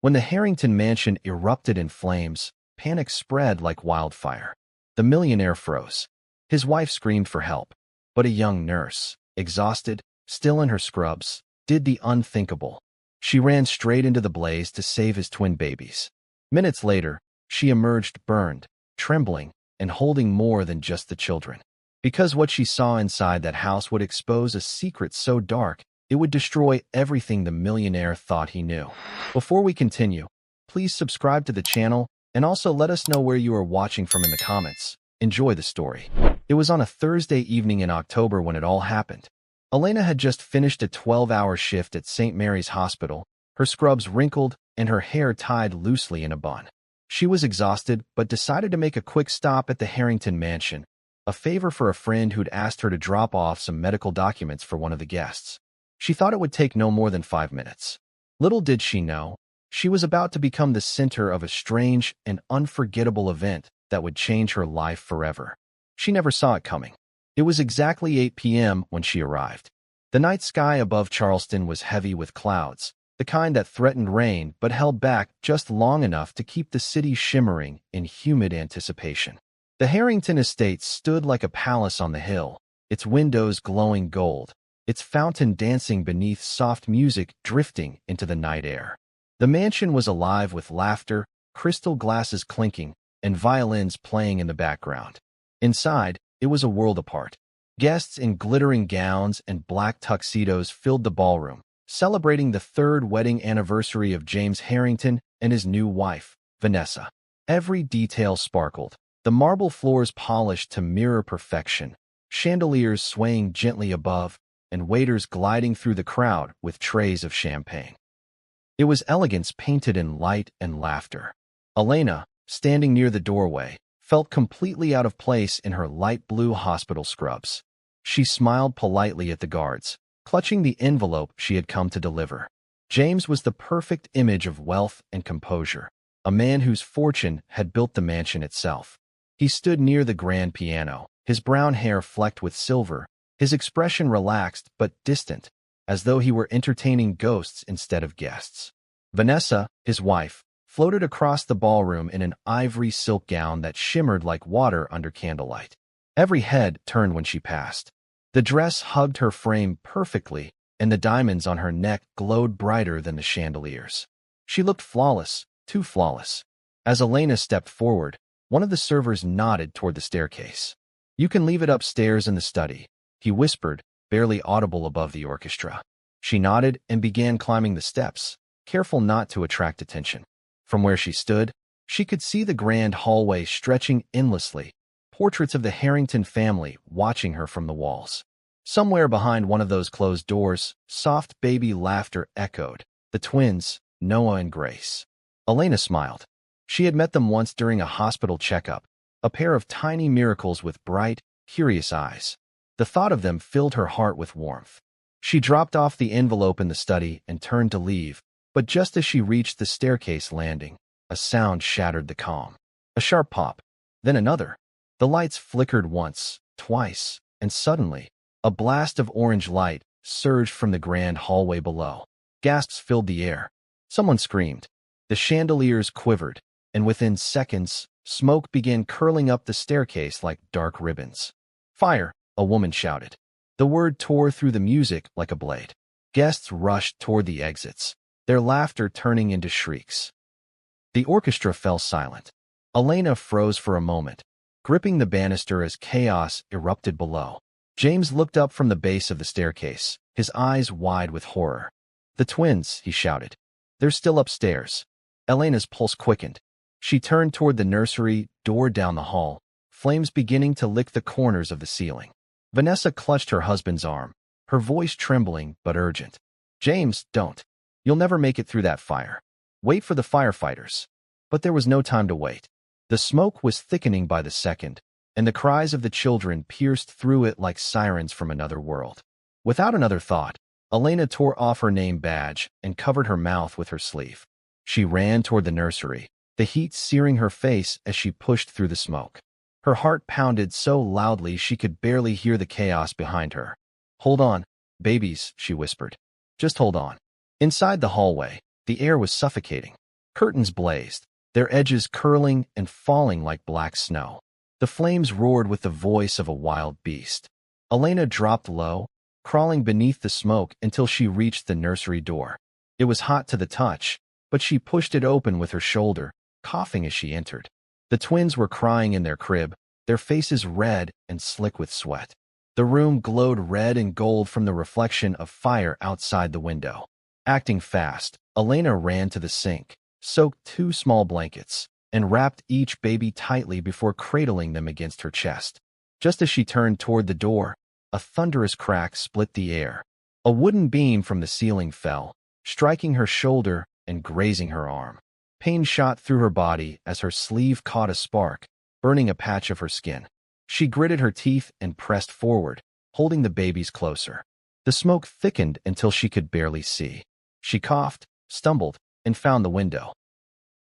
When the Harrington mansion erupted in flames, panic spread like wildfire. The millionaire froze. His wife screamed for help, but a young nurse, exhausted, still in her scrubs, did the unthinkable. She ran straight into the blaze to save his twin babies. Minutes later, she emerged burned, trembling, and holding more than just the children. Because what she saw inside that house would expose a secret so dark, it would destroy everything the millionaire thought he knew. Before we continue, please subscribe to the channel and also let us know where you are watching from in the comments. Enjoy the story. It was on a Thursday evening in October when it all happened. Elena had just finished a 12-hour shift at St. Mary's Hospital, her scrubs wrinkled and her hair tied loosely in a bun. She was exhausted but decided to make a quick stop at the Harrington mansion, a favor for a friend who'd asked her to drop off some medical documents for one of the guests. She thought it would take no more than 5 minutes. Little did she know, she was about to become the center of a strange and unforgettable event that would change her life forever. She never saw it coming. It was exactly 8 p.m. when she arrived. The night sky above Charleston was heavy with clouds, the kind that threatened rain but held back just long enough to keep the city shimmering in humid anticipation. The Harrington estate stood like a palace on the hill, its windows glowing gold, its fountain dancing beneath soft music drifting into the night air. The mansion was alive with laughter, crystal glasses clinking, and violins playing in the background. Inside, it was a world apart. Guests in glittering gowns and black tuxedos filled the ballroom, celebrating the third wedding anniversary of James Harrington and his new wife, Vanessa. Every detail sparkled, the marble floors polished to mirror perfection, chandeliers swaying gently above, and waiters gliding through the crowd with trays of champagne. It was elegance painted in light and laughter. Elena, standing near the doorway, felt completely out of place in her light blue hospital scrubs. She smiled politely at the guards, clutching the envelope she had come to deliver. James was the perfect image of wealth and composure, a man whose fortune had built the mansion itself. He stood near the grand piano, his brown hair flecked with silver, his expression relaxed but distant, as though he were entertaining ghosts instead of guests. Vanessa, his wife, floated across the ballroom in an ivory silk gown that shimmered like water under candlelight. Every head turned when she passed. The dress hugged her frame perfectly, and the diamonds on her neck glowed brighter than the chandeliers. She looked flawless, too flawless. As Elena stepped forward, one of the servers nodded toward the staircase. "You can leave it upstairs in the study," he whispered, barely audible above the orchestra. She nodded and began climbing the steps, careful not to attract attention. From where she stood, she could see the grand hallway stretching endlessly, portraits of the Harrington family watching her from the walls. Somewhere behind one of those closed doors, soft baby laughter echoed, the twins, Noah and Grace. Elena smiled. She had met them once during a hospital checkup, a pair of tiny miracles with bright, curious eyes. The thought of them filled her heart with warmth. She dropped off the envelope in the study and turned to leave, but just as she reached the staircase landing, a sound shattered the calm. A sharp pop, then another. The lights flickered once, twice, and suddenly, a blast of orange light surged from the grand hallway below. Gasps filled the air. Someone screamed. The chandeliers quivered, and within seconds, smoke began curling up the staircase like dark ribbons. "Fire!" a woman shouted. The word tore through the music like a blade. Guests rushed toward the exits, their laughter turning into shrieks. The orchestra fell silent. Elena froze for a moment, gripping the banister as chaos erupted below. James looked up from the base of the staircase, his eyes wide with horror. "The twins," he shouted. "They're still upstairs." Elena's pulse quickened. She turned toward the nursery door down the hall, flames beginning to lick the corners of the ceiling. Vanessa clutched her husband's arm, her voice trembling but urgent. "James, don't. You'll never make it through that fire. Wait for the firefighters." But there was no time to wait. The smoke was thickening by the second, and the cries of the children pierced through it like sirens from another world. Without another thought, Elena tore off her name badge and covered her mouth with her sleeve. She ran toward the nursery, the heat searing her face as she pushed through the smoke. Her heart pounded so loudly she could barely hear the chaos behind her. "Hold on, babies," she whispered. "Just hold on." Inside the hallway, the air was suffocating. Curtains blazed, their edges curling and falling like black snow. The flames roared with the voice of a wild beast. Elena dropped low, crawling beneath the smoke until she reached the nursery door. It was hot to the touch, but she pushed it open with her shoulder, coughing as she entered. The twins were crying in their crib, their faces red and slick with sweat. The room glowed red and gold from the reflection of fire outside the window. Acting fast, Elena ran to the sink, soaked 2 small blankets, and wrapped each baby tightly before cradling them against her chest. Just as she turned toward the door, a thunderous crack split the air. A wooden beam from the ceiling fell, striking her shoulder and grazing her arm. Pain shot through her body as her sleeve caught a spark, burning a patch of her skin. She gritted her teeth and pressed forward, holding the babies closer. The smoke thickened until she could barely see. She coughed, stumbled, and found the window.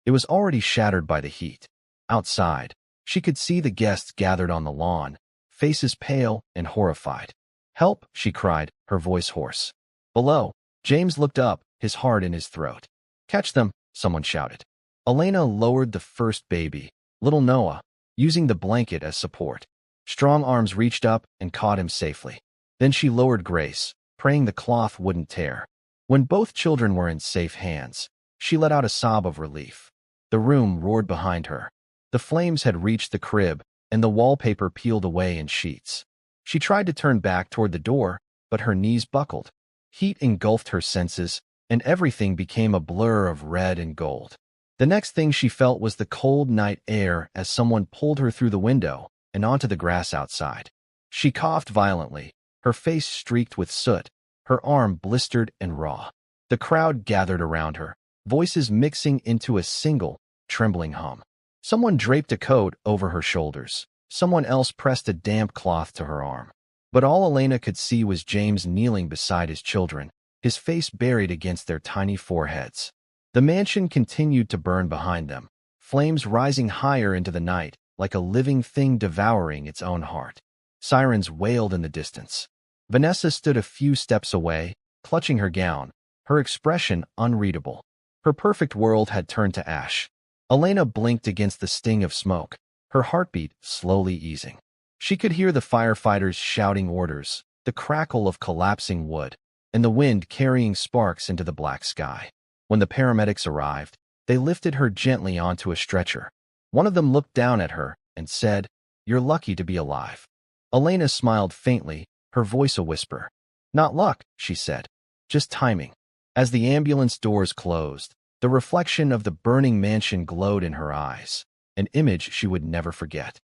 It was already shattered by the heat. Outside, she could see the guests gathered on the lawn, faces pale and horrified. "Help!" she cried, her voice hoarse. Below, James looked up, his heart in his throat. "Catch them!" someone shouted. Elena lowered the first baby, little Noah, using the blanket as support. Strong arms reached up and caught him safely. Then she lowered Grace, praying the cloth wouldn't tear. When both children were in safe hands, she let out a sob of relief. The room roared behind her. The flames had reached the crib, and the wallpaper peeled away in sheets. She tried to turn back toward the door, but her knees buckled. Heat engulfed her senses, and everything became a blur of red and gold. The next thing she felt was the cold night air as someone pulled her through the window and onto the grass outside. She coughed violently, her face streaked with soot, her arm blistered and raw. The crowd gathered around her, voices mixing into a single, trembling hum. Someone draped a coat over her shoulders. Someone else pressed a damp cloth to her arm. But all Elena could see was James kneeling beside his children, his face buried against their tiny foreheads. The mansion continued to burn behind them, flames rising higher into the night, like a living thing devouring its own heart. Sirens wailed in the distance. Vanessa stood a few steps away, clutching her gown, her expression unreadable. Her perfect world had turned to ash. Elena blinked against the sting of smoke, her heartbeat slowly easing. She could hear the firefighters shouting orders, the crackle of collapsing wood, and the wind carrying sparks into the black sky. When the paramedics arrived, they lifted her gently onto a stretcher. One of them looked down at her and said, "You're lucky to be alive." Elena smiled faintly, her voice a whisper. "Not luck," she said, "just timing." As the ambulance doors closed, the reflection of the burning mansion glowed in her eyes, an image she would never forget.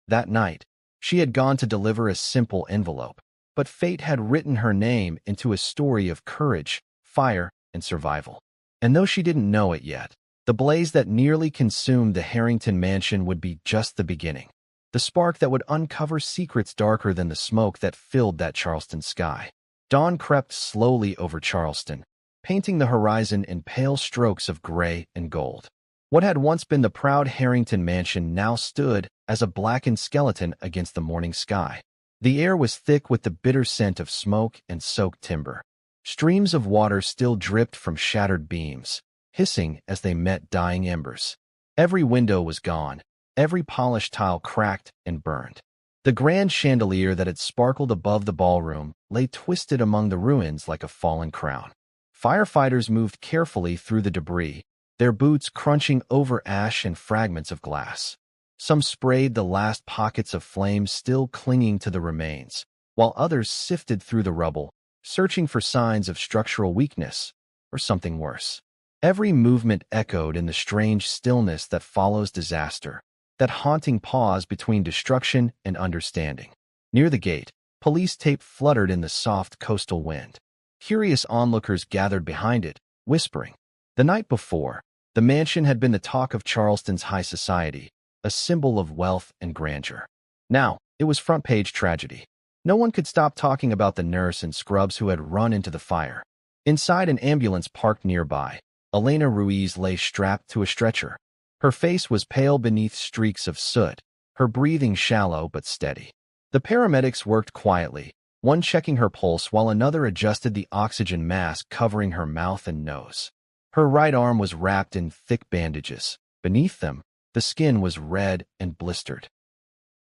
That night, she had gone to deliver a simple envelope, but fate had written her name into a story of courage, fire, and survival. And though she didn't know it yet, the blaze that nearly consumed the Harrington mansion would be just the beginning. The spark that would uncover secrets darker than the smoke that filled that Charleston sky. Dawn crept slowly over Charleston, painting the horizon in pale strokes of gray and gold. What had once been the proud Harrington mansion now stood as a blackened skeleton against the morning sky. The air was thick with the bitter scent of smoke and soaked timber. Streams of water still dripped from shattered beams, hissing as they met dying embers. Every window was gone, every polished tile cracked and burned. The grand chandelier that had sparkled above the ballroom lay twisted among the ruins like a fallen crown. Firefighters moved carefully through the debris, their boots crunching over ash and fragments of glass. Some sprayed the last pockets of flame still clinging to the remains, while others sifted through the rubble, searching for signs of structural weakness or something worse. Every movement echoed in the strange stillness that follows disaster, that haunting pause between destruction and understanding. Near the gate, police tape fluttered in the soft coastal wind. Curious onlookers gathered behind it, whispering. The night before, the mansion had been the talk of Charleston's high society, a symbol of wealth and grandeur. Now, it was front-page tragedy. No one could stop talking about the nurse and scrubs who had run into the fire. Inside an ambulance parked nearby, Elena Ruiz lay strapped to a stretcher. Her face was pale beneath streaks of soot, her breathing shallow but steady. The paramedics worked quietly, one checking her pulse while another adjusted the oxygen mask covering her mouth and nose. Her right arm was wrapped in thick bandages. Beneath them, the skin was red and blistered.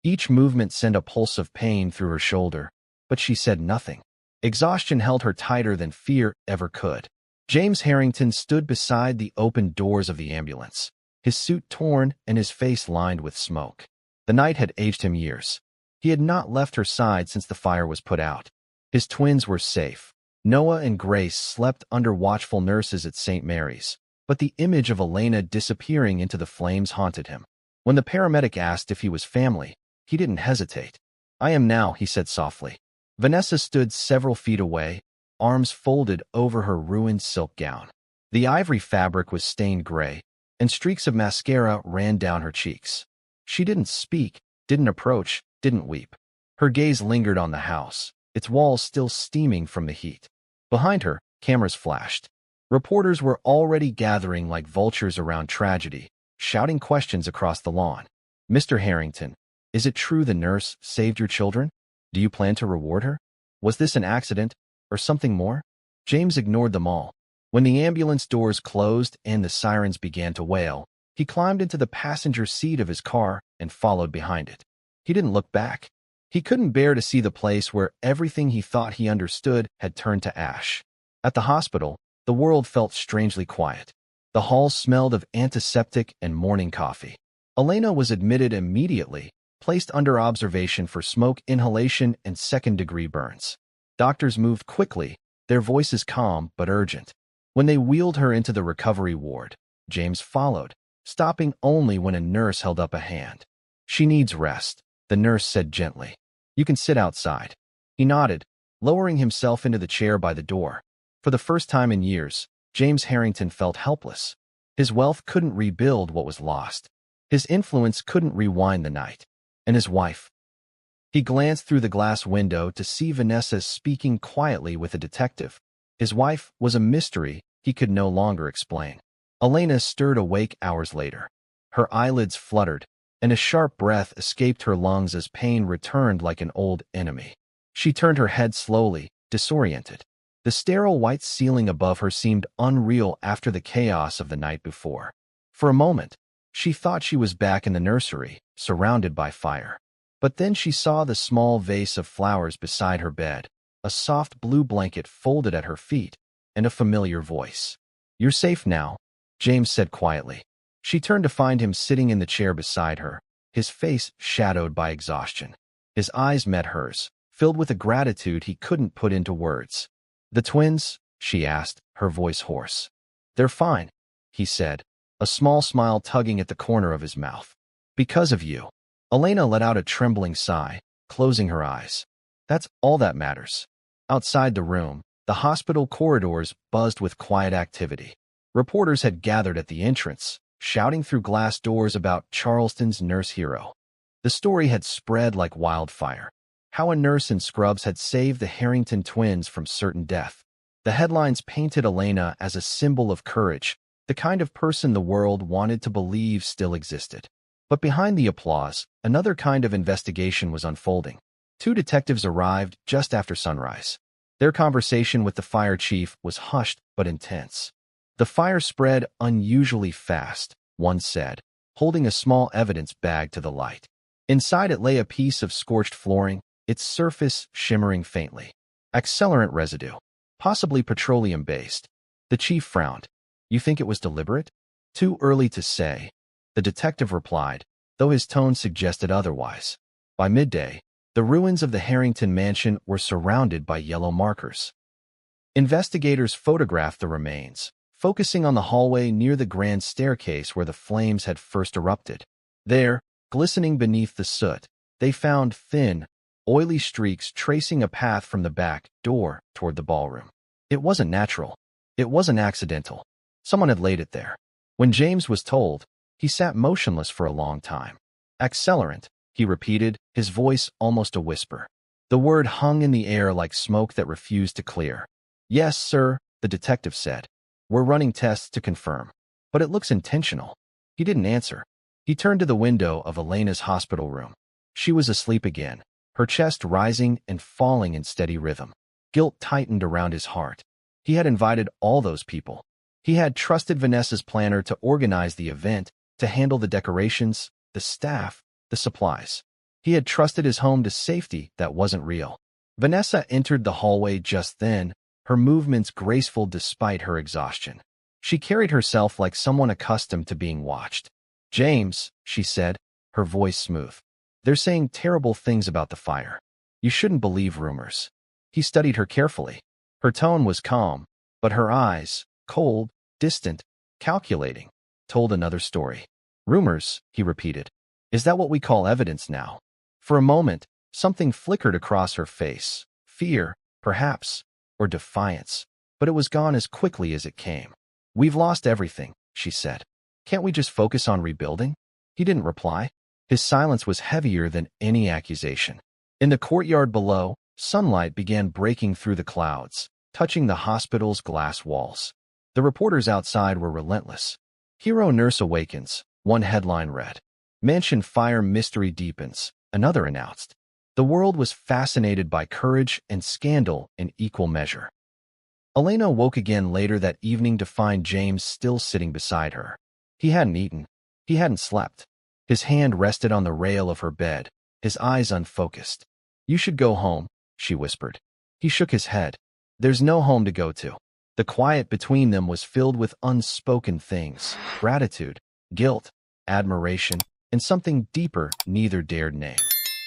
Each movement sent a pulse of pain through her shoulder, but she said nothing. Exhaustion held her tighter than fear ever could. James Harrington stood beside the open doors of the ambulance, his suit torn and his face lined with smoke. The night had aged him years. He had not left her side since the fire was put out. His twins were safe. Noah and Grace slept under watchful nurses at St. Mary's, but the image of Elena disappearing into the flames haunted him. When the paramedic asked if he was family, he didn't hesitate. "I am now," he said softly. Vanessa stood several feet away, arms folded over her ruined silk gown. The ivory fabric was stained gray, and streaks of mascara ran down her cheeks. She didn't speak, didn't approach, didn't weep. Her gaze lingered on the house, its walls still steaming from the heat. Behind her, cameras flashed. Reporters were already gathering like vultures around tragedy, shouting questions across the lawn. "Mr. Harrington, is it true the nurse saved your children? Do you plan to reward her? Was this an accident, or something more?" James ignored them all. When the ambulance doors closed and the sirens began to wail, he climbed into the passenger seat of his car and followed behind it. He didn't look back. He couldn't bear to see the place where everything he thought he understood had turned to ash. At the hospital, the world felt strangely quiet. The halls smelled of antiseptic and morning coffee. Elena was admitted immediately, placed under observation for smoke inhalation and second-degree burns. Doctors moved quickly, their voices calm but urgent. When they wheeled her into the recovery ward, James followed, stopping only when a nurse held up a hand. "She needs rest," the nurse said gently. "You can sit outside." He nodded, lowering himself into the chair by the door. For the first time in years, James Harrington felt helpless. His wealth couldn't rebuild what was lost. His influence couldn't rewind the night. And his wife. He glanced through the glass window to see Vanessa speaking quietly with a detective. His wife was a mystery he could no longer explain. Elena stirred awake hours later. Her eyelids fluttered, and a sharp breath escaped her lungs as pain returned like an old enemy. She turned her head slowly, disoriented. The sterile white ceiling above her seemed unreal after the chaos of the night before. For a moment, she thought she was back in the nursery, surrounded by fire. But then she saw the small vase of flowers beside her bed, a soft blue blanket folded at her feet, and a familiar voice. "You're safe now," James said quietly. She turned to find him sitting in the chair beside her, his face shadowed by exhaustion. His eyes met hers, filled with a gratitude he couldn't put into words. "The twins?" she asked, her voice hoarse. "They're fine," he said, a small smile tugging at the corner of his mouth. "Because of you." Elena let out a trembling sigh, closing her eyes. "That's all that matters." Outside the room, the hospital corridors buzzed with quiet activity. Reporters had gathered at the entrance, shouting through glass doors about Charleston's nurse hero. The story had spread like wildfire. How a nurse in scrubs had saved the Harrington twins from certain death. The headlines painted Elena as a symbol of courage, the kind of person the world wanted to believe still existed. But behind the applause, another kind of investigation was unfolding. Two detectives arrived just after sunrise. Their conversation with the fire chief was hushed but intense. "The fire spread unusually fast," one said, holding a small evidence bag to the light. Inside it lay a piece of scorched flooring, its surface shimmering faintly. "Accelerant residue, possibly petroleum-based." The chief frowned. "You think it was deliberate?" "Too early to say," the detective replied, though his tone suggested otherwise. By midday, the ruins of the Harrington mansion were surrounded by yellow markers. Investigators photographed the remains, focusing on the hallway near the grand staircase where the flames had first erupted. There, glistening beneath the soot, they found thin, oily streaks tracing a path from the back door toward the ballroom. It wasn't natural. It wasn't accidental. Someone had laid it there. When James was told, he sat motionless for a long time. "Accelerant," he repeated, his voice almost a whisper. The word hung in the air like smoke that refused to clear. "Yes, sir," the detective said. "We're running tests to confirm. But it looks intentional." He didn't answer. He turned to the window of Elena's hospital room. She was asleep again, her chest rising and falling in steady rhythm. Guilt tightened around his heart. He had invited all those people. He had trusted Vanessa's planner to organize the event, to handle the decorations, the staff, the supplies. He had trusted his home to safety that wasn't real. Vanessa entered the hallway just then, her movements graceful despite her exhaustion. She carried herself like someone accustomed to being watched. "James," she said, her voice smooth. "They're saying terrible things about the fire. You shouldn't believe rumors." He studied her carefully. Her tone was calm, but her eyes, cold, distant, calculating, told another story. "Rumors," he repeated. "Is that what we call evidence now?" For a moment, something flickered across her face. Fear, perhaps, or defiance. But it was gone as quickly as it came. "We've lost everything," she said. "Can't we just focus on rebuilding?" He didn't reply. His silence was heavier than any accusation. In the courtyard below, sunlight began breaking through the clouds, touching the hospital's glass walls. The reporters outside were relentless. "Hero nurse awakens," one headline read. "Mansion fire mystery deepens," another announced. The world was fascinated by courage and scandal in equal measure. Elena woke again later that evening to find James still sitting beside her. He hadn't eaten. He hadn't slept. His hand rested on the rail of her bed, his eyes unfocused. "You should go home," she whispered. He shook his head. "There's no home to go to." The quiet between them was filled with unspoken things: gratitude, guilt, admiration, and something deeper neither dared name.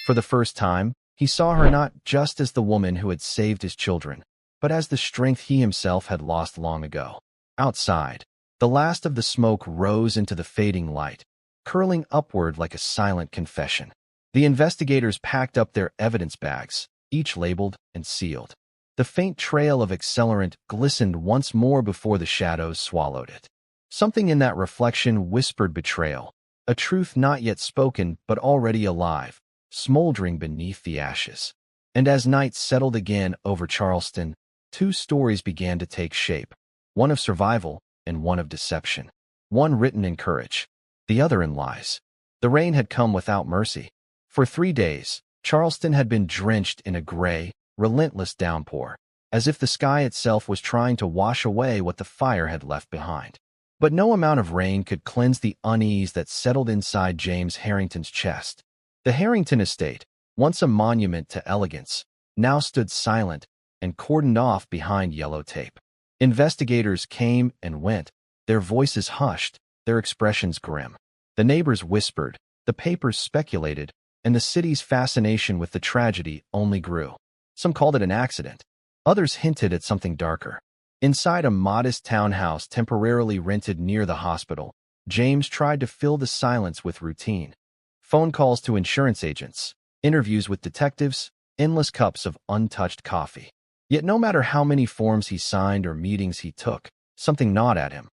For the first time, he saw her not just as the woman who had saved his children, but as the strength he himself had lost long ago. Outside, the last of the smoke rose into the fading light, curling upward like a silent confession. The investigators packed up their evidence bags, each labeled and sealed. The faint trail of accelerant glistened once more before the shadows swallowed it. Something in that reflection whispered betrayal, a truth not yet spoken but already alive, smoldering beneath the ashes. And as night settled again over Charleston, two stories began to take shape, one of survival and one of deception. One written in courage, the other in lies. The rain had come without mercy. For 3 days, Charleston had been drenched in a gray, relentless downpour, as if the sky itself was trying to wash away what the fire had left behind. But no amount of rain could cleanse the unease that settled inside James Harrington's chest. The Harrington estate, once a monument to elegance, now stood silent and cordoned off behind yellow tape. Investigators came and went, their voices hushed, their expressions grim. The neighbors whispered, the papers speculated, and the city's fascination with the tragedy only grew. Some called it an accident. Others hinted at something darker. Inside a modest townhouse temporarily rented near the hospital, James tried to fill the silence with routine. Phone calls to insurance agents, interviews with detectives, endless cups of untouched coffee. Yet no matter how many forms he signed or meetings he took, something gnawed at him.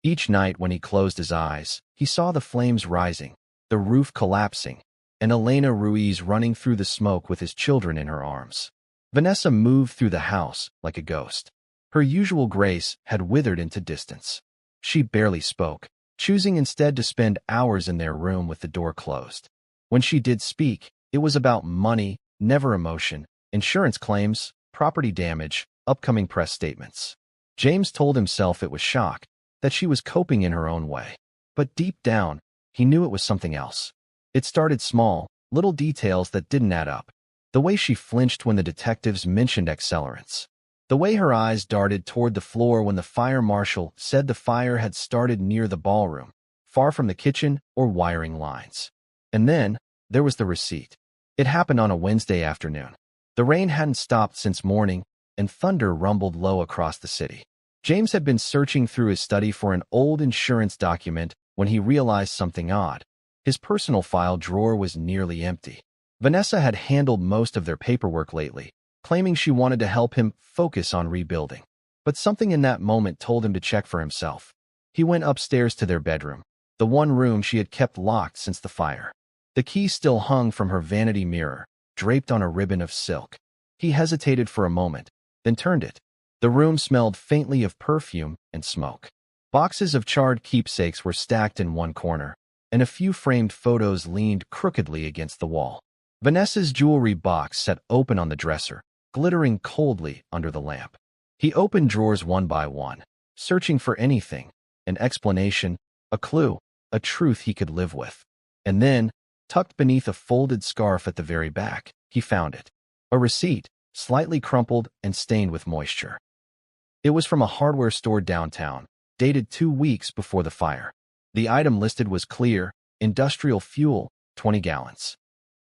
Each night when he closed his eyes, he saw the flames rising, the roof collapsing, and Elena Ruiz running through the smoke with his children in her arms. Vanessa moved through the house like a ghost. Her usual grace had withered into distance. She barely spoke, choosing instead to spend hours in their room with the door closed. When she did speak, it was about money, never emotion, insurance claims, property damage, upcoming press statements. James told himself it was shock, that she was coping in her own way. But deep down, he knew it was something else. It started small, little details that didn't add up. The way she flinched when the detectives mentioned accelerants. The way her eyes darted toward the floor when the fire marshal said the fire had started near the ballroom, far from the kitchen or wiring lines. And then, there was the receipt. It happened on a Wednesday afternoon. The rain hadn't stopped since morning, and thunder rumbled low across the city. James had been searching through his study for an old insurance document when he realized something odd. His personal file drawer was nearly empty. Vanessa had handled most of their paperwork lately, claiming she wanted to help him focus on rebuilding. But something in that moment told him to check for himself. He went upstairs to their bedroom, the one room she had kept locked since the fire. The key still hung from her vanity mirror, draped on a ribbon of silk. He hesitated for a moment, then turned it. The room smelled faintly of perfume and smoke. Boxes of charred keepsakes were stacked in one corner, and a few framed photos leaned crookedly against the wall. Vanessa's jewelry box sat open on the dresser, glittering coldly under the lamp. He opened drawers one by one. searching for anything, an explanation, a clue, a truth he could live with. And then, tucked beneath a folded scarf at the very back, he found it. A receipt, slightly crumpled and stained with moisture. It was from a hardware store downtown, dated 2 weeks before the fire. The item listed was clear, industrial fuel, 20 gallons.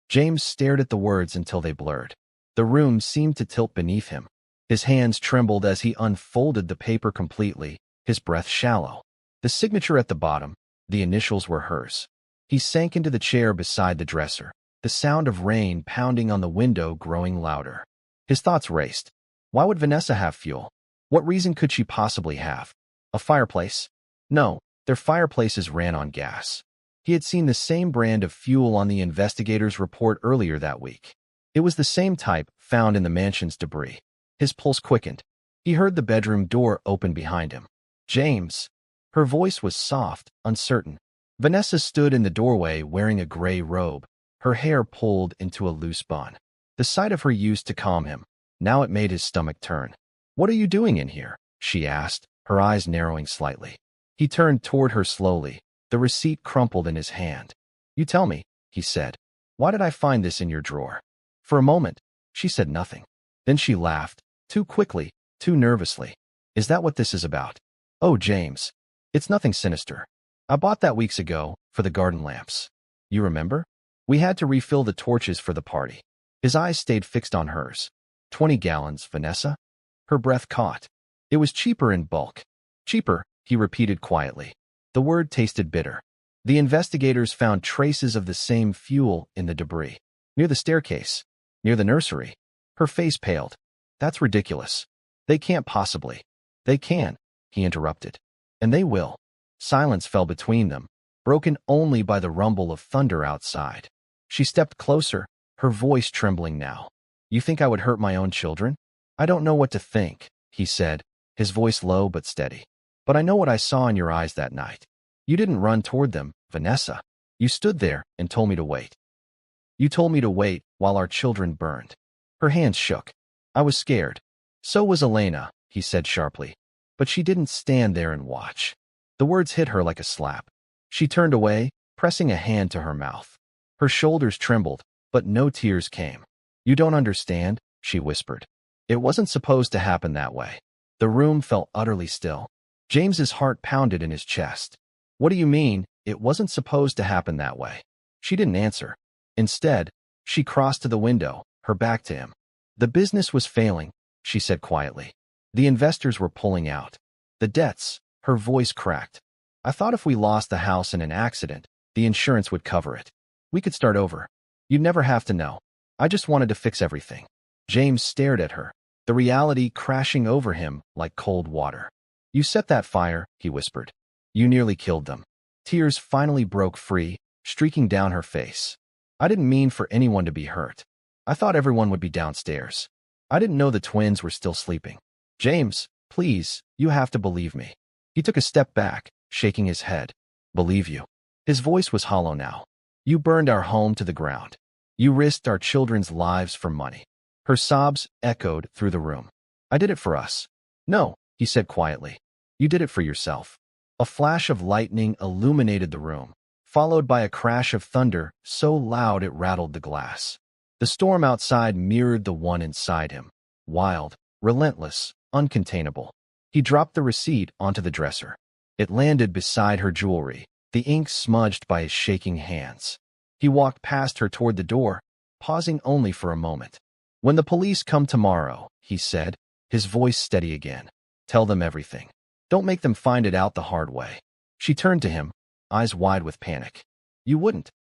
James stared at the words until they blurred. The room seemed to tilt beneath him. His hands trembled as he unfolded the paper completely, his breath shallow. The signature at the bottom, the initials were hers. He sank into the chair beside the dresser, the sound of rain pounding on the window growing louder. His thoughts raced. Why would Vanessa have fuel? What reason could she possibly have? A fireplace? No, their fireplaces ran on gas. He had seen the same brand of fuel on the investigator's report earlier that week. It was the same type found in the mansion's debris. His pulse quickened. He heard the bedroom door open behind him. James. Her voice was soft, uncertain. Vanessa stood in the doorway wearing a gray robe, her hair pulled into a loose bun. The sight of her used to calm him. Now it made his stomach turn. "What are you doing in here?" she asked, her eyes narrowing slightly. He turned toward her slowly, the receipt crumpled in his hand. "You tell me," he said. "Why did I find this in your drawer?" For a moment, she said nothing. Then she laughed, too quickly, too nervously. "Is that what this is about?" "Oh, James. It's nothing sinister. I bought that weeks ago, for the garden lamps. You remember? We had to refill the torches for the party." His eyes stayed fixed on hers. 20 gallons, Vanessa? Her breath caught. It was cheaper in bulk. Cheaper, he repeated quietly. The word tasted bitter. The investigators found traces of the same fuel in the debris. Near the staircase. Near the nursery. Her face paled. "That's ridiculous. They can't possibly." "They can," he interrupted. "And they will." Silence fell between them, broken only by the rumble of thunder outside. She stepped closer, her voice trembling now. "You think I would hurt my own children?" "I don't know what to think," he said, his voice low but steady. "But I know what I saw in your eyes that night. You didn't run toward them, Vanessa. You stood there and told me to wait. You told me to wait while our children burned." Her hands shook. "I was scared. So was Elena," he said sharply. "But she didn't stand there and watch." The words hit her like a slap. She turned away, pressing a hand to her mouth. Her shoulders trembled, but no tears came. "You don't understand," she whispered. "It wasn't supposed to happen that way." The room felt utterly still. James's heart pounded in his chest. "What do you mean, it wasn't supposed to happen that way?" She didn't answer. Instead, she crossed to the window, her back to him. "The business was failing," she said quietly. "The investors were pulling out. The debts," her voice cracked. "I thought if we lost the house in an accident, the insurance would cover it. We could start over. You'd never have to know. I just wanted to fix everything." James stared at her, the reality crashing over him like cold water. "You set that fire," he whispered. "You nearly killed them." Tears finally broke free, streaking down her face. "I didn't mean for anyone to be hurt. I thought everyone would be downstairs. I didn't know the twins were still sleeping." "James, please, you have to believe me." He took a step back, shaking his head. "Believe you?" His voice was hollow now. "You burned our home to the ground. You risked our children's lives for money." Her sobs echoed through the room. "I did it for us." "No," he said quietly. "You did it for yourself." A flash of lightning illuminated the room, followed by a crash of thunder so loud it rattled the glass. The storm outside mirrored the one inside him. Wild, relentless, uncontainable. He dropped the receipt onto the dresser. It landed beside her jewelry, the ink smudged by his shaking hands. He walked past her toward the door, pausing only for a moment. "When the police come tomorrow," he said, his voice steady again, "tell them everything. Don't make them find it out the hard way." She turned to him, eyes wide with panic. "You wouldn't."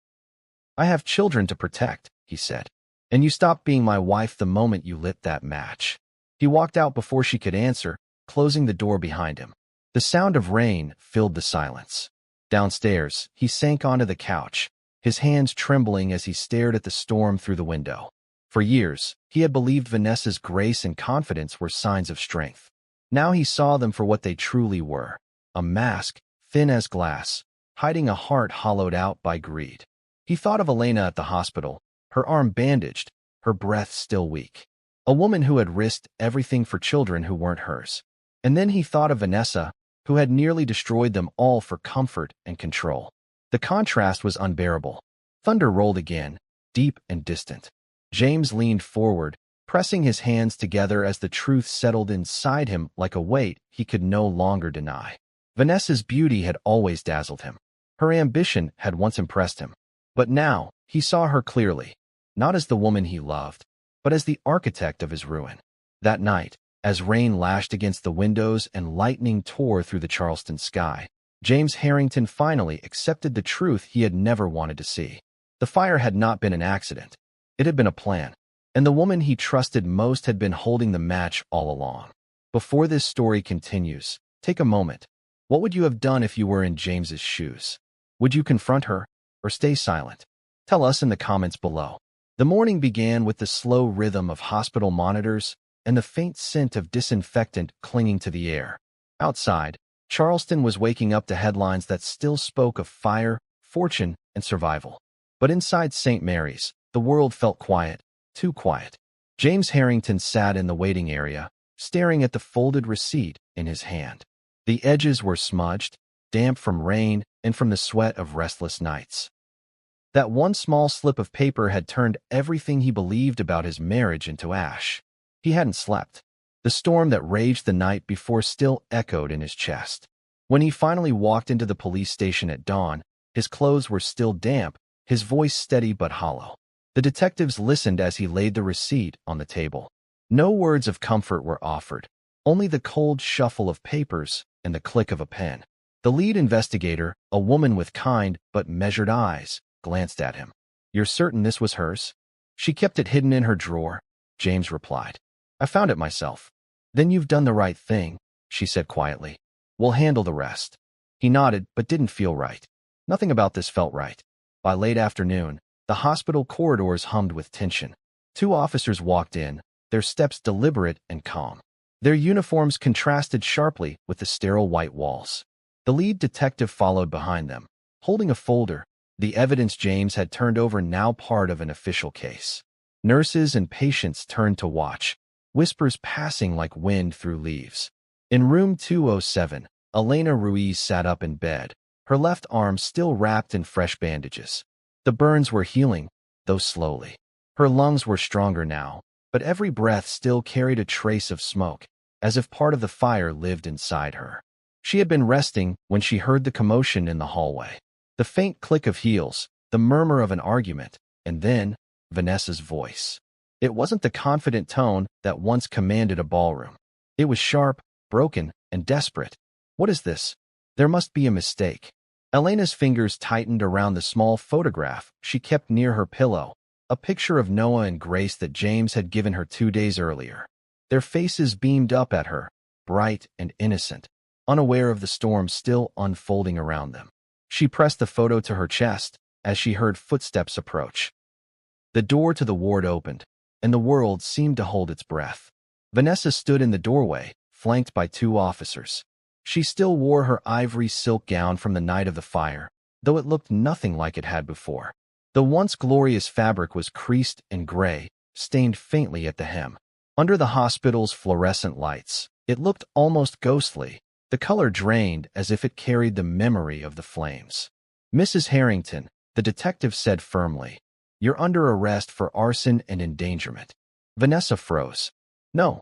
"I have children to protect," he said. "And you stopped being my wife the moment you lit that match." He walked out before she could answer, closing the door behind him. The sound of rain filled the silence. Downstairs, he sank onto the couch, his hands trembling as he stared at the storm through the window. For years, he had believed Vanessa's grace and confidence were signs of strength. Now he saw them for what they truly were, a mask, thin as glass, hiding a heart hollowed out by greed. He thought of Elena at the hospital, her arm bandaged, her breath still weak. A woman who had risked everything for children who weren't hers. And then he thought of Vanessa, who had nearly destroyed them all for comfort and control. The contrast was unbearable. Thunder rolled again, deep and distant. James leaned forward, pressing his hands together as the truth settled inside him like a weight he could no longer deny. Vanessa's beauty had always dazzled him. Her ambition had once impressed him. But now, he saw her clearly, not as the woman he loved, but as the architect of his ruin. That night, as rain lashed against the windows and lightning tore through the Charleston sky, James Harrington finally accepted the truth he had never wanted to see. The fire had not been an accident. It had been a plan, and the woman he trusted most had been holding the match all along. Before this story continues, take a moment. What would you have done if you were in James's shoes? Would you confront her, or stay silent? Tell us in the comments below. The morning began with the slow rhythm of hospital monitors and the faint scent of disinfectant clinging to the air. Outside, Charleston was waking up to headlines that still spoke of fire, fortune, and survival. But inside St. Mary's, the world felt quiet, too quiet. James Harrington sat in the waiting area, staring at the folded receipt in his hand. The edges were smudged, damp from rain and from the sweat of restless nights. That one small slip of paper had turned everything he believed about his marriage into ash. He hadn't slept. The storm that raged the night before still echoed in his chest. When he finally walked into the police station at dawn, his clothes were still damp, his voice steady but hollow. The detectives listened as he laid the receipt on the table. No words of comfort were offered, only the cold shuffle of papers and the click of a pen. The lead investigator, a woman with kind but measured eyes, glanced at him. "You're certain this was hers?" "She kept it hidden in her drawer," James replied. "I found it myself." "Then you've done the right thing," she said quietly. "We'll handle the rest." He nodded but didn't feel right. Nothing about this felt right. By late afternoon, the hospital corridors hummed with tension. Two officers walked in, their steps deliberate and calm. Their uniforms contrasted sharply with the sterile white walls. The lead detective followed behind them, holding a folder, the evidence James had turned over now part of an official case. Nurses and patients turned to watch, whispers passing like wind through leaves. In room 207, Elena Ruiz sat up in bed, her left arm still wrapped in fresh bandages. The burns were healing, though slowly. Her lungs were stronger now, but every breath still carried a trace of smoke, as if part of the fire lived inside her. She had been resting when she heard the commotion in the hallway. The faint click of heels, the murmur of an argument, and then Vanessa's voice. It wasn't the confident tone that once commanded a ballroom. It was sharp, broken, and desperate. "What is this? There must be a mistake." Elena's fingers tightened around the small photograph she kept near her pillow, a picture of Noah and Grace that James had given her 2 days earlier. Their faces beamed up at her, bright and innocent, unaware of the storm still unfolding around them. She pressed the photo to her chest as she heard footsteps approach. The door to the ward opened, and the world seemed to hold its breath. Vanessa stood in the doorway, flanked by 2 officers. She still wore her ivory silk gown from the night of the fire, though it looked nothing like it had before. The once glorious fabric was creased and gray, stained faintly at the hem. Under the hospital's fluorescent lights, it looked almost ghostly, the color drained as if it carried the memory of the flames. "Mrs. Harrington," the detective said firmly, "you're under arrest for arson and endangerment." Vanessa froze. No,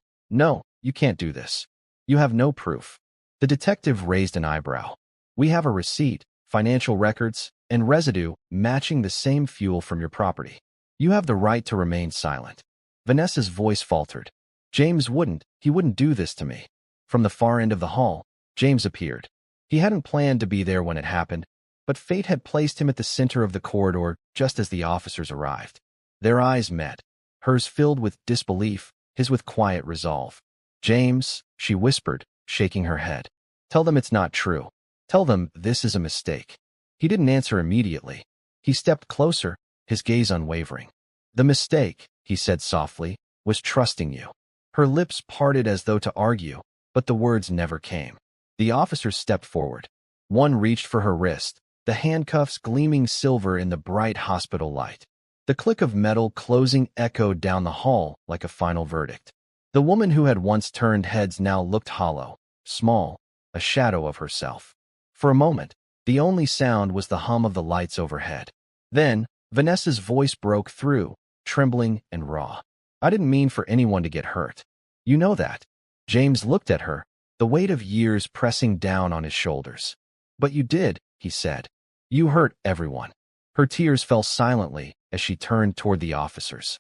you can't do this. You have no proof." The detective raised an eyebrow. "We have a receipt, financial records, and residue matching the same fuel from your property. You have the right to remain silent." Vanessa's voice faltered. He wouldn't do this to me." From the far end of the hall, James appeared. He hadn't planned to be there when it happened, but fate had placed him at the center of the corridor just as the officers arrived. Their eyes met, hers filled with disbelief, his with quiet resolve. "James," she whispered, shaking her head. "Tell them it's not true. Tell them this is a mistake." He didn't answer immediately. He stepped closer, his gaze unwavering. "The mistake," he said softly, "was trusting you." Her lips parted as though to argue, but the words never came. The officers stepped forward. One reached for her wrist, the handcuffs gleaming silver in the bright hospital light. The click of metal closing echoed down the hall like a final verdict. The woman who had once turned heads now looked hollow, small, a shadow of herself. For a moment, the only sound was the hum of the lights overhead. Then, Vanessa's voice broke through, trembling and raw. "I didn't mean for anyone to get hurt. You know that." James looked at her, the weight of years pressing down on his shoulders. "But you did," he said. "You hurt everyone." Her tears fell silently as she turned toward the officers.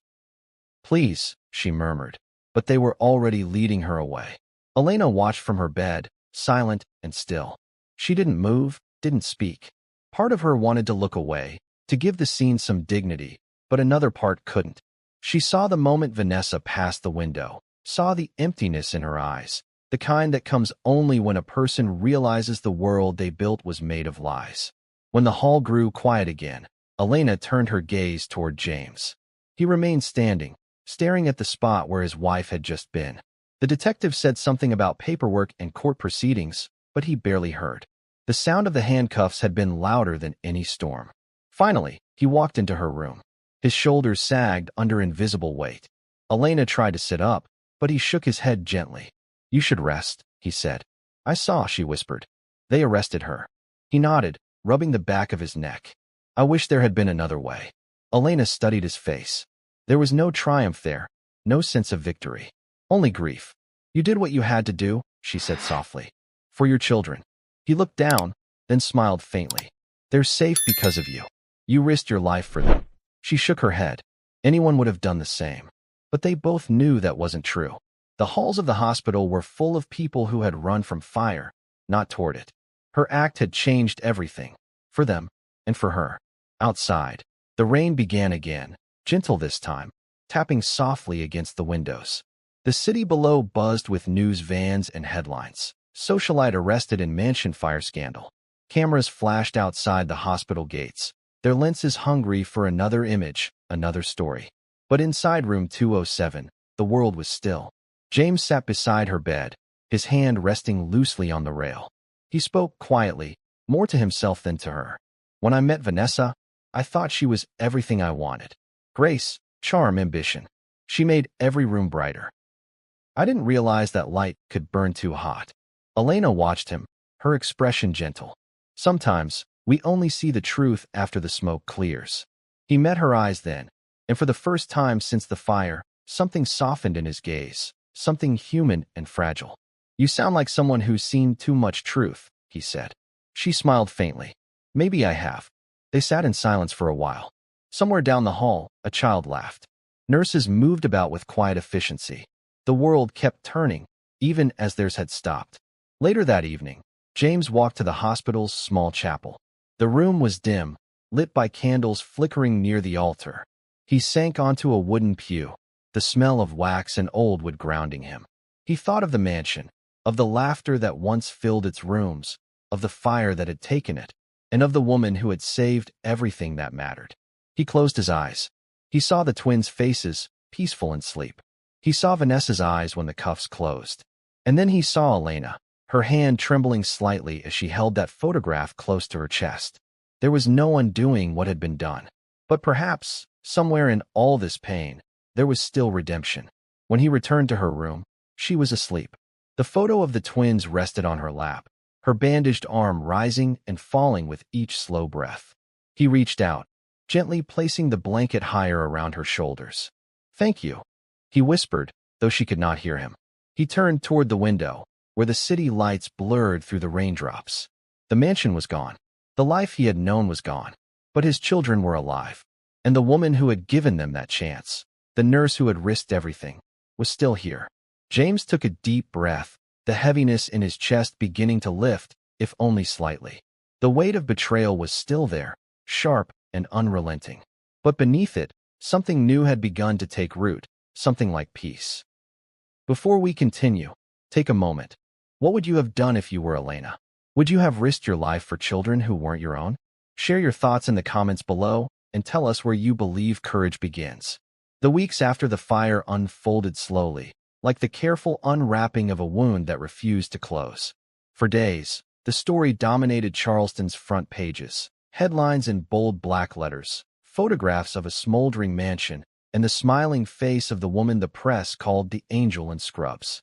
"Please," she murmured, but they were already leading her away. Elena watched from her bed, silent and still. She didn't move, didn't speak. Part of her wanted to look away, to give the scene some dignity, but another part couldn't. She saw the moment Vanessa passed the window, saw the emptiness in her eyes, the kind that comes only when a person realizes the world they built was made of lies. When the hall grew quiet again, Elena turned her gaze toward James. He remained standing, staring at the spot where his wife had just been. The detective said something about paperwork and court proceedings, but he barely heard. The sound of the handcuffs had been louder than any storm. Finally, he walked into her room. His shoulders sagged under invisible weight. Elena tried to sit up, but he shook his head gently. "You should rest," he said. "I saw," she whispered. "They arrested her." He nodded, rubbing the back of his neck. "I wish there had been another way." Elena studied his face. There was no triumph there, no sense of victory. Only grief. "You did what you had to do," she said softly. "For your children." He looked down, then smiled faintly. "They're safe because of you. You risked your life for them." She shook her head. Anyone would have done the same. But they both knew that wasn't true. The halls of the hospital were full of people who had run from fire, not toward it. Her act had changed everything, for them and for her. Outside, the rain began again, gentle this time, tapping softly against the windows. The city below buzzed with news vans and headlines. Socialite arrested in mansion fire scandal. Cameras flashed outside the hospital gates, their lenses hungry for another image, another story. But inside room 207, the world was still. James sat beside her bed, his hand resting loosely on the rail. He spoke quietly, more to himself than to her. "When I met Vanessa, I thought she was everything I wanted. Grace, charm, ambition. She made every room brighter. I didn't realize that light could burn too hot." Elena watched him, her expression gentle. "Sometimes, we only see the truth after the smoke clears." He met her eyes then, and for the first time since the fire, something softened in his gaze, something human and fragile. "You sound like someone who's seen too much truth," he said. She smiled faintly. "Maybe I have." They sat in silence for a while. Somewhere down the hall, a child laughed. Nurses moved about with quiet efficiency. The world kept turning, even as theirs had stopped. Later that evening, James walked to the hospital's small chapel. The room was dim, lit by candles flickering near the altar. He sank onto a wooden pew, the smell of wax and old wood grounding him. He thought of the mansion, of the laughter that once filled its rooms, of the fire that had taken it, and of the woman who had saved everything that mattered. He closed his eyes. He saw the twins' faces, peaceful in sleep. He saw Vanessa's eyes when the cuffs closed. And then he saw Elena, her hand trembling slightly as she held that photograph close to her chest. There was no undoing what had been done. But perhaps, somewhere in all this pain, there was still redemption. When he returned to her room, she was asleep. The photo of the twins rested on her lap, her bandaged arm rising and falling with each slow breath. He reached out, gently placing the blanket higher around her shoulders. "Thank you," he whispered, though she could not hear him. He turned toward the window, where the city lights blurred through the raindrops. The mansion was gone. The life he had known was gone. But his children were alive. And the woman who had given them that chance, the nurse who had risked everything, was still here. James took a deep breath, the heaviness in his chest beginning to lift, if only slightly. The weight of betrayal was still there, sharp and unrelenting. But beneath it, something new had begun to take root, something like peace. Before we continue, take a moment. What would you have done if you were Elena? Would you have risked your life for children who weren't your own? Share your thoughts in the comments below and tell us where you believe courage begins. The weeks after the fire unfolded slowly, like the careful unwrapping of a wound that refused to close. For days, the story dominated Charleston's front pages, headlines in bold black letters, photographs of a smoldering mansion, and the smiling face of the woman the press called the angel in scrubs.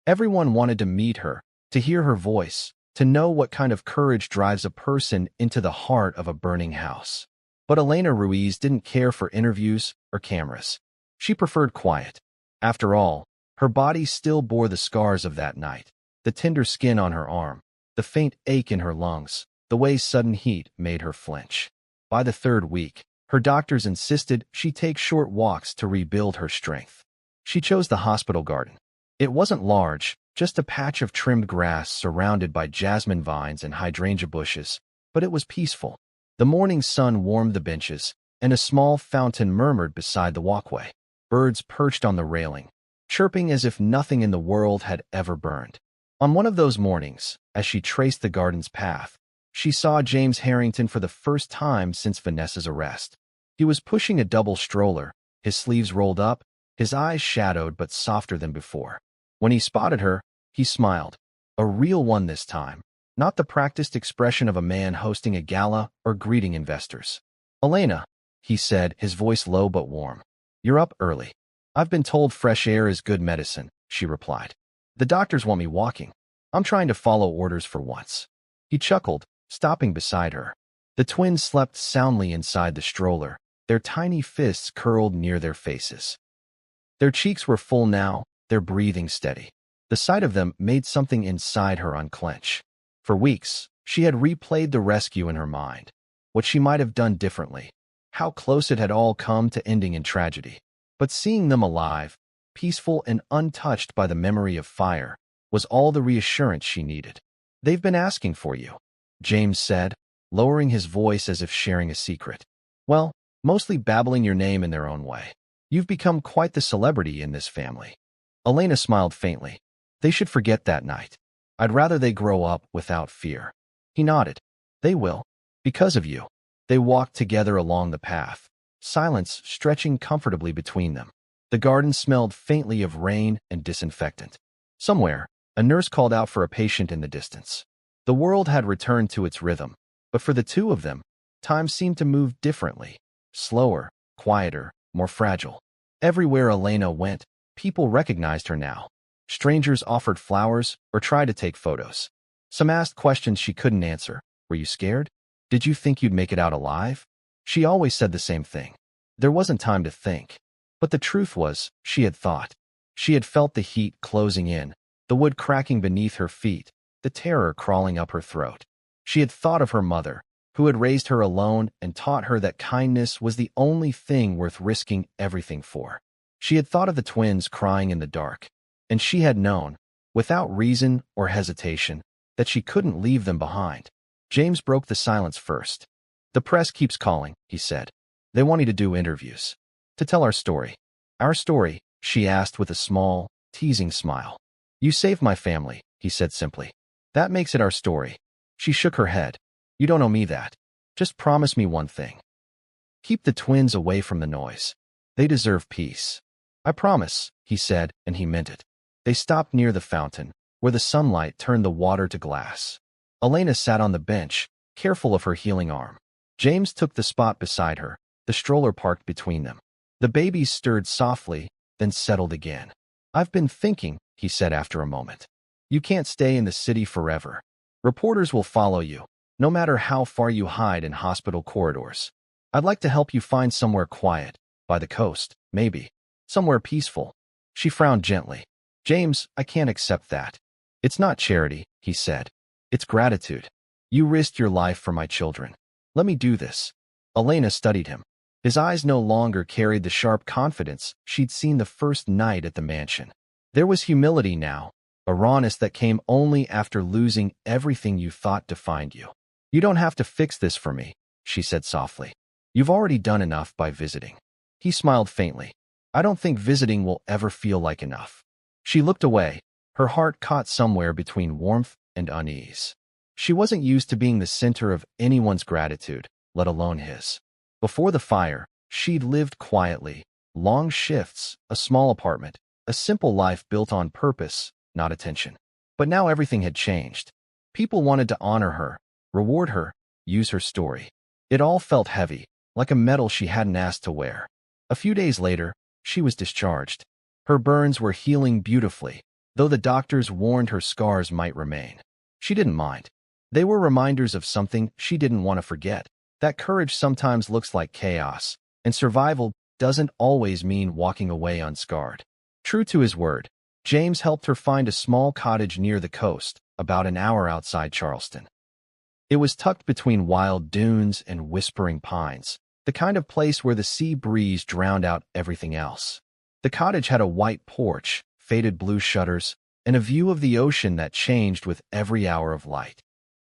Everyone wanted to meet her, to hear her voice, to know what kind of courage drives a person into the heart of a burning house. But Elena Ruiz didn't care for interviews or cameras. She preferred quiet. After all, her body still bore the scars of that night, the tender skin on her arm, the faint ache in her lungs, the way sudden heat made her flinch. By the third week, her doctors insisted she take short walks to rebuild her strength. She chose the hospital garden. It wasn't large, just a patch of trimmed grass surrounded by jasmine vines and hydrangea bushes, but it was peaceful. The morning sun warmed the benches, and a small fountain murmured beside the walkway. Birds perched on the railing, chirping as if nothing in the world had ever burned. On one of those mornings, as she traced the garden's path, she saw James Harrington for the first time since Vanessa's arrest. He was pushing a double stroller, his sleeves rolled up, his eyes shadowed but softer than before. When he spotted her, he smiled. A real one this time, not the practiced expression of a man hosting a gala or greeting investors. "Elena," he said, his voice low but warm. "You're up early." "I've been told fresh air is good medicine," she replied. "The doctors want me walking. I'm trying to follow orders for once." He chuckled, stopping beside her. The twins slept soundly inside the stroller, their tiny fists curled near their faces. Their cheeks were full now, their breathing steady. The sight of them made something inside her unclench. For weeks, she had replayed the rescue in her mind. What she might have done differently. How close it had all come to ending in tragedy. But seeing them alive, peaceful and untouched by the memory of fire, was all the reassurance she needed. "They've been asking for you," James said, lowering his voice as if sharing a secret. "Well, mostly babbling your name in their own way. You've become quite the celebrity in this family." Elena smiled faintly. "They should forget that night. I'd rather they grow up without fear." He nodded. "They will. Because of you." They walked together along the path, silence stretching comfortably between them. The garden smelled faintly of rain and disinfectant. Somewhere, a nurse called out for a patient in the distance. The world had returned to its rhythm, but for the two of them, time seemed to move differently, slower, quieter, more fragile. Everywhere Elena went, people recognized her now. Strangers offered flowers or tried to take photos. Some asked questions she couldn't answer. "Were you scared? Did you think you'd make it out alive?" She always said the same thing. There wasn't time to think. But the truth was, she had thought. She had felt the heat closing in, the wood cracking beneath her feet, the terror crawling up her throat. She had thought of her mother, who had raised her alone and taught her that kindness was the only thing worth risking everything for. She had thought of the twins crying in the dark, and she had known, without reason or hesitation, that she couldn't leave them behind. James broke the silence first. "The press keeps calling," he said. "They want you to do interviews. To tell our story." "Our story?" she asked with a small, teasing smile. "You saved my family," he said simply. "That makes it our story." She shook her head. "You don't owe me that. Just promise me one thing. Keep the twins away from the noise. They deserve peace." "I promise," he said, and he meant it. They stopped near the fountain, where the sunlight turned the water to glass. Elena sat on the bench, careful of her healing arm. James took the spot beside her, the stroller parked between them. The babies stirred softly, then settled again. "I've been thinking," he said after a moment. "You can't stay in the city forever. Reporters will follow you, no matter how far you hide in hospital corridors. I'd like to help you find somewhere quiet, by the coast, maybe. Somewhere peaceful." She frowned gently. "James, I can't accept that." "It's not charity," he said. "It's gratitude. You risked your life for my children. Let me do this." Elena studied him. His eyes no longer carried the sharp confidence she'd seen the first night at the mansion. There was humility now, a rawness that came only after losing everything you thought defined you. "You don't have to fix this for me," she said softly. "You've already done enough by visiting." He smiled faintly. "I don't think visiting will ever feel like enough." She looked away, her heart caught somewhere between warmth and unease. She wasn't used to being the center of anyone's gratitude, let alone his. Before the fire, she'd lived quietly, long shifts, a small apartment, a simple life built on purpose, not attention. But now everything had changed. People wanted to honor her, reward her, use her story. It all felt heavy, like a medal she hadn't asked to wear. A few days later, she was discharged. Her burns were healing beautifully, though the doctors warned her scars might remain. She didn't mind. They were reminders of something she didn't want to forget, that courage sometimes looks like chaos, and survival doesn't always mean walking away unscarred. True to his word, James helped her find a small cottage near the coast, about an hour outside Charleston. It was tucked between wild dunes and whispering pines, the kind of place where the sea breeze drowned out everything else. The cottage had a white porch, faded blue shutters, and a view of the ocean that changed with every hour of light.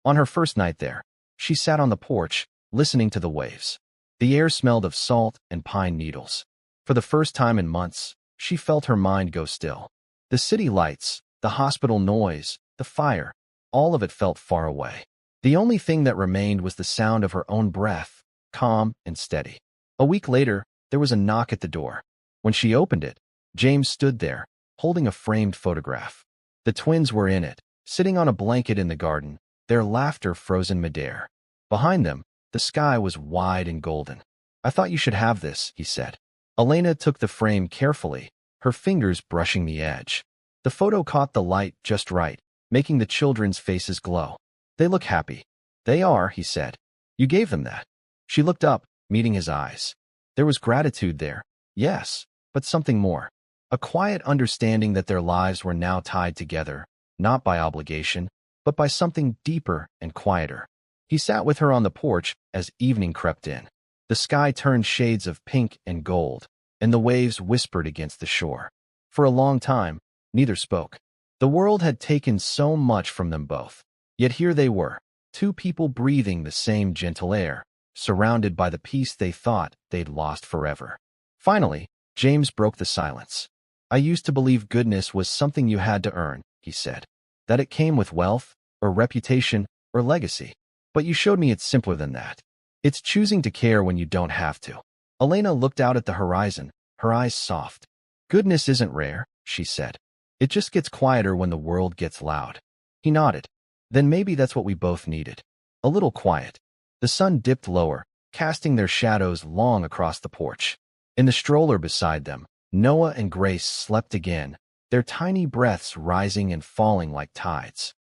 On her first night there, she sat on the porch, listening to the waves. The air smelled of salt and pine needles. For the first time in months, she felt her mind go still. The city lights, the hospital noise, the fire, all of it felt far away. The only thing that remained was the sound of her own breath, calm and steady. A week later, there was a knock at the door. When she opened it, James stood there, holding a framed photograph. The twins were in it, sitting on a blanket in the garden, their laughter frozen midair. Behind them, the sky was wide and golden. "I thought you should have this," he said. Elena took the frame carefully, her fingers brushing the edge. The photo caught the light just right, making the children's faces glow. "They look happy." "They are," he said. "You gave them that." She looked up, meeting his eyes. There was gratitude there, yes, but something more. A quiet understanding that their lives were now tied together, not by obligation, but by something deeper and quieter. He sat with her on the porch as evening crept in. The sky turned shades of pink and gold, and the waves whispered against the shore. For a long time, neither spoke. The world had taken so much from them both. Yet here they were, two people breathing the same gentle air, surrounded by the peace they thought they'd lost forever. Finally, James broke the silence. "I used to believe goodness was something you had to earn," he said. "That it came with wealth, or reputation, or legacy. But you showed me it's simpler than that. It's choosing to care when you don't have to." Elena looked out at the horizon, her eyes soft. "Goodness isn't rare," she said. "It just gets quieter when the world gets loud." He nodded. "Then maybe that's what we both needed. A little quiet." The sun dipped lower, casting their shadows long across the porch. In the stroller beside them, Noah and Grace slept again, their tiny breaths rising and falling like tides.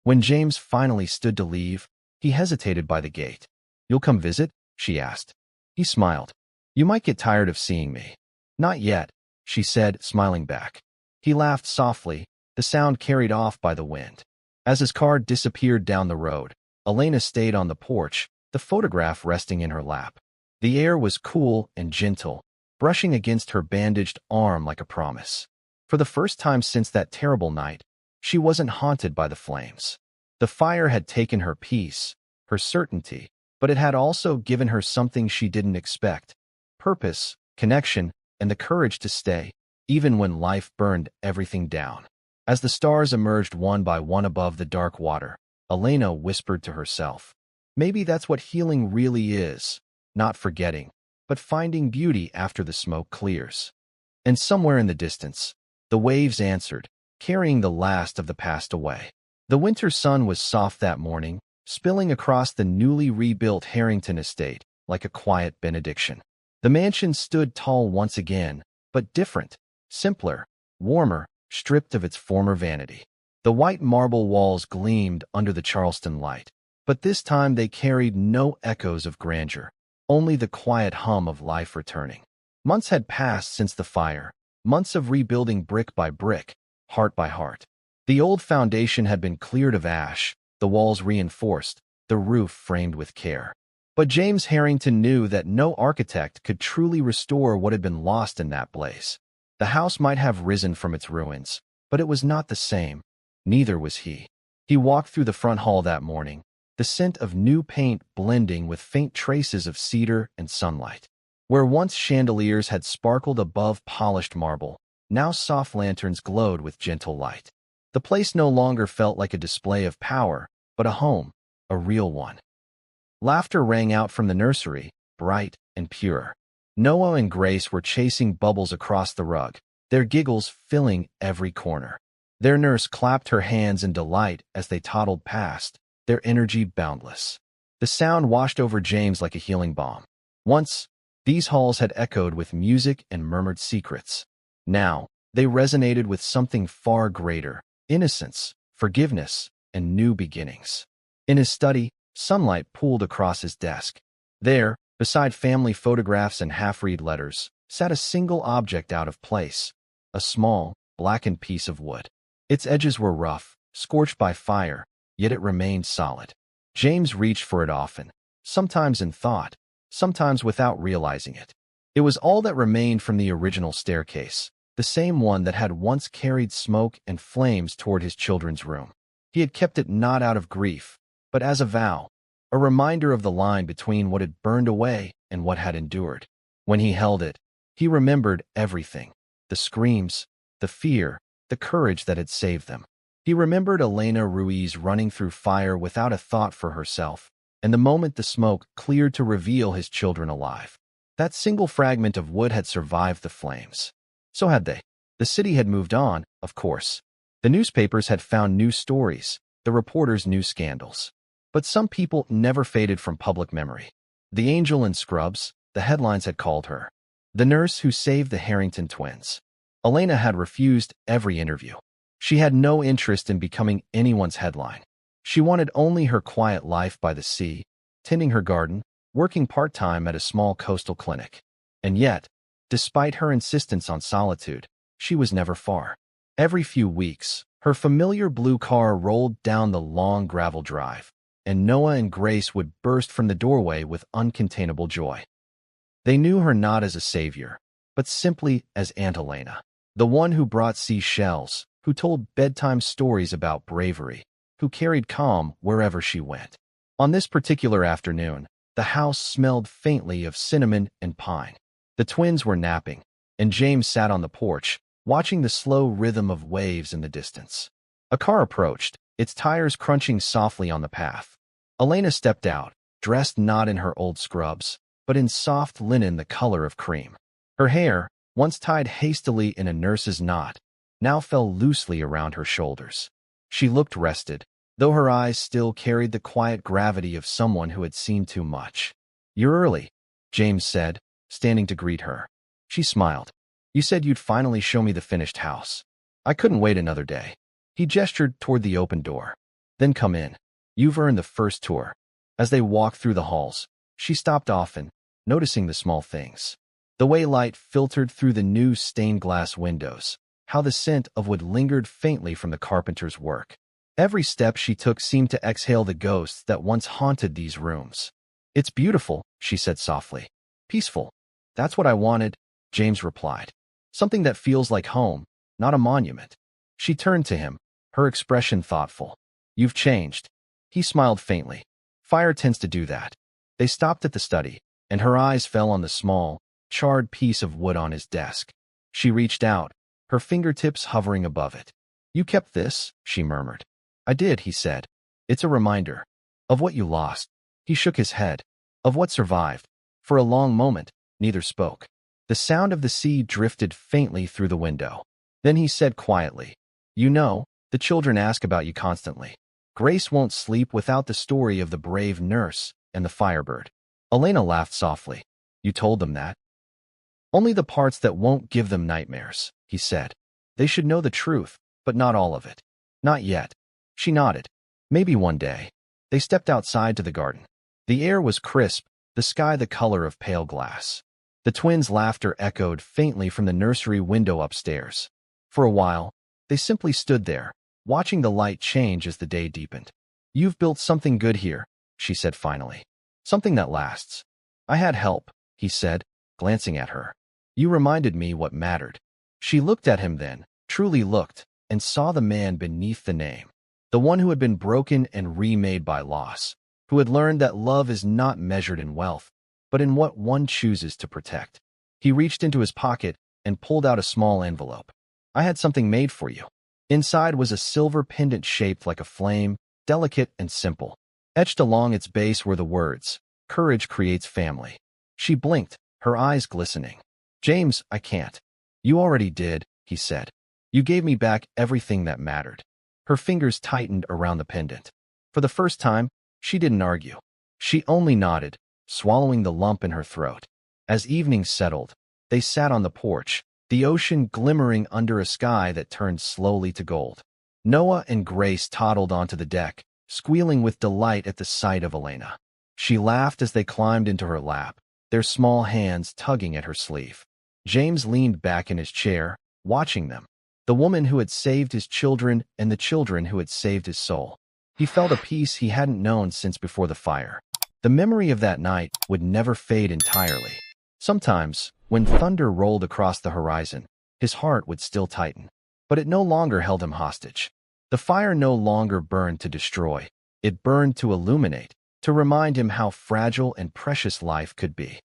When James finally stood to leave, he hesitated by the gate. "You'll come visit?" she asked. He smiled. "You might get tired of seeing me." "Not yet," she said, smiling back. He laughed softly, the sound carried off by the wind. As his car disappeared down the road, Elena stayed on the porch, the photograph resting in her lap. The air was cool and gentle, brushing against her bandaged arm like a promise. For the first time since that terrible night, she wasn't haunted by the flames. The fire had taken her peace, her certainty, but it had also given her something she didn't expect: purpose, connection, and the courage to stay, even when life burned everything down. As the stars emerged one by one above the dark water, Elena whispered to herself, "Maybe that's what healing really is, not forgetting, but finding beauty after the smoke clears." And somewhere in the distance, the waves answered, carrying the last of the past away. The winter sun was soft that morning, spilling across the newly rebuilt Harrington estate like a quiet benediction. The mansion stood tall once again, but different, simpler, warmer, stripped of its former vanity. The white marble walls gleamed under the Charleston light, but this time they carried no echoes of grandeur, only the quiet hum of life returning. Months had passed since the fire, months of rebuilding brick by brick, heart by heart. The old foundation had been cleared of ash, the walls reinforced, the roof framed with care. But James Harrington knew that no architect could truly restore what had been lost in that blaze. The house might have risen from its ruins, but it was not the same. Neither was he. He walked through the front hall that morning, the scent of new paint blending with faint traces of cedar and sunlight. Where once chandeliers had sparkled above polished marble, now soft lanterns glowed with gentle light. The place no longer felt like a display of power, but a home, a real one. Laughter rang out from the nursery, bright and pure. Noah and Grace were chasing bubbles across the rug, their giggles filling every corner. Their nurse clapped her hands in delight as they toddled past, their energy boundless. The sound washed over James like a healing balm. Once, these halls had echoed with music and murmured secrets. Now, They resonated with something far greater: innocence, forgiveness, and new beginnings. In his study, sunlight pooled across his desk. There, beside family photographs and half-read letters, sat a single object out of place: a small, blackened piece of wood. Its edges were rough, scorched by fire, yet it remained solid. James reached for it often, sometimes in thought, sometimes without realizing it. It was all that remained from the original staircase, the same one that had once carried smoke and flames toward his children's room. He had kept it not out of grief, but as a vow, a reminder of the line between what had burned away and what had endured. When he held it, he remembered everything: the screams, the fear, the courage that had saved them. He remembered Elena Ruiz running through fire without a thought for herself, and the moment the smoke cleared to reveal his children alive. That single fragment of wood had survived the flames. So had they. The city had moved on, of course. The newspapers had found new stories, the reporters new scandals. But some people never faded from public memory. The angel in scrubs, the headlines had called her. The nurse who saved the Harrington twins. Elena had refused every interview. She had no interest in becoming anyone's headline. She wanted only her quiet life by the sea, tending her garden, working part-time at a small coastal clinic. And yet, despite her insistence on solitude, she was never far. Every few weeks, her familiar blue car rolled down the long gravel drive, and Noah and Grace would burst from the doorway with uncontainable joy. They knew her not as a savior, but simply as Aunt Elena, the one who brought seashells, who told bedtime stories about bravery, who carried calm wherever she went. On this particular afternoon, the house smelled faintly of cinnamon and pine. The twins were napping, and James sat on the porch, watching the slow rhythm of waves in the distance. A car approached, its tires crunching softly on the path. Elena stepped out, dressed not in her old scrubs, but in soft linen the color of cream. Her hair, once tied hastily in a nurse's knot, now fell loosely around her shoulders. She looked rested, though her eyes still carried the quiet gravity of someone who had seen too much. "You're early," James said, standing to greet her. She smiled. "You said you'd finally show me the finished house. I couldn't wait another day." He gestured toward the open door. "Then come in. You've earned the first tour." As they walked through the halls, she stopped often, noticing the small things. The way light filtered through the new stained glass windows, how the scent of wood lingered faintly from the carpenter's work. Every step she took seemed to exhale the ghosts that once haunted these rooms. "It's beautiful," she said softly. "Peaceful. That's what I wanted," James replied. "Something that feels like home, not a monument." She turned to him, her expression thoughtful. "You've changed." He smiled faintly. "Fire tends to do that." They stopped at the study, and her eyes fell on the small, charred piece of wood on his desk. She reached out, her fingertips hovering above it. "You kept this?" she murmured. "I did," he said. "It's a reminder." "Of what you lost." He shook his head. "Of what survived." For a long moment, neither spoke. The sound of the sea drifted faintly through the window. Then he said quietly, "You know, the children ask about you constantly. Grace won't sleep without the story of the brave nurse and the firebird." Elena laughed softly. "You told them that?" "Only the parts that won't give them nightmares," he said. "They should know the truth, but not all of it." "Not yet." She nodded. "Maybe one day." They stepped outside to the garden. The air was crisp, the sky the color of pale glass. The twins' laughter echoed faintly from the nursery window upstairs. For a while, they simply stood there, watching the light change as the day deepened. "You've built something good here," she said finally. "Something that lasts." "I had help," he said, glancing at her. "You reminded me what mattered." She looked at him then, truly looked, and saw the man beneath the name. The one who had been broken and remade by loss, who had learned that love is not measured in wealth, but in what one chooses to protect. He reached into his pocket and pulled out a small envelope. "I had something made for you." Inside was a silver pendant shaped like a flame, delicate and simple. Etched along its base were the words, "Courage creates family." She blinked, her eyes glistening. "James, I can't." "You already did," he said. "You gave me back everything that mattered." Her fingers tightened around the pendant. For the first time, she didn't argue. She only nodded, swallowing the lump in her throat. As evening settled, they sat on the porch, the ocean glimmering under a sky that turned slowly to gold. Noah and Grace toddled onto the deck, squealing with delight at the sight of Elena. She laughed as they climbed into her lap, their small hands tugging at her sleeve. James leaned back in his chair, watching them, the woman who had saved his children and the children who had saved his soul. He felt a peace he hadn't known since before the fire. The memory of that night would never fade entirely. Sometimes, when thunder rolled across the horizon, his heart would still tighten. But it no longer held him hostage. The fire no longer burned to destroy. It burned to illuminate, to remind him how fragile and precious life could be.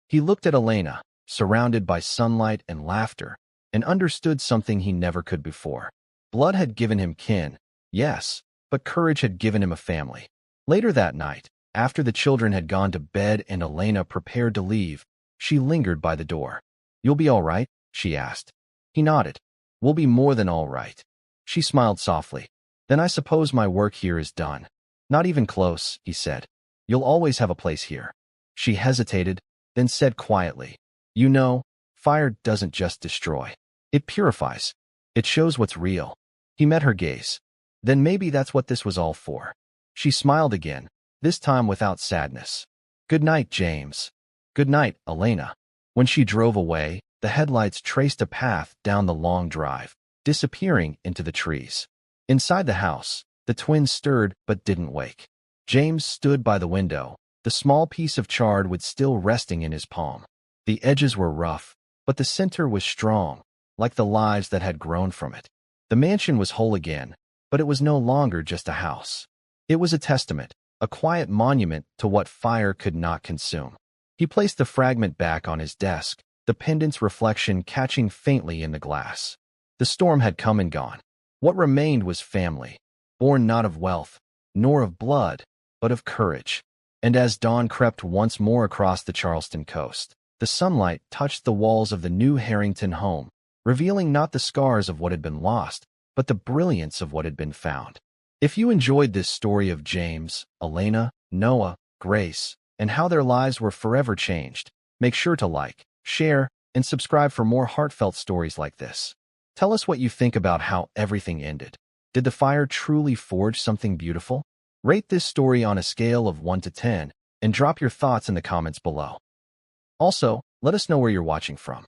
He looked at Elena, surrounded by sunlight and laughter, and understood something he never could before. Blood had given him kin, yes, but courage had given him a family. Later that night, after the children had gone to bed and Elena prepared to leave, she lingered by the door. "You'll be all right?" she asked. He nodded. "We'll be more than all right." She smiled softly. "Then I suppose my work here is done." "Not even close," he said. "You'll always have a place here." She hesitated, then said quietly, "You know, fire doesn't just destroy. It purifies. It shows what's real." He met her gaze. "Then maybe that's what this was all for." She smiled again, this time without sadness. "Good night, James." "Good night, Elena." When she drove away, the headlights traced a path down the long drive, disappearing into the trees. Inside the house, the twins stirred but didn't wake. James stood by the window, the small piece of chard wood still resting in his palm. The edges were rough, but the center was strong, like the lives that had grown from it. The mansion was whole again, but it was no longer just a house. It was a testament, a quiet monument to what fire could not consume. He placed the fragment back on his desk, the pendant's reflection catching faintly in the glass. The storm had come and gone. What remained was family, born not of wealth, nor of blood, but of courage. And as dawn crept once more across the Charleston coast, the sunlight touched the walls of the new Harrington home, revealing not the scars of what had been lost, but the brilliance of what had been found. If you enjoyed this story of James, Elena, Noah, Grace, and how their lives were forever changed, make sure to like, share, and subscribe for more heartfelt stories like this. Tell us what you think about how everything ended. Did the fire truly forge something beautiful? Rate this story on a scale of 1 to 10 and drop your thoughts in the comments below. Also, let us know where you're watching from.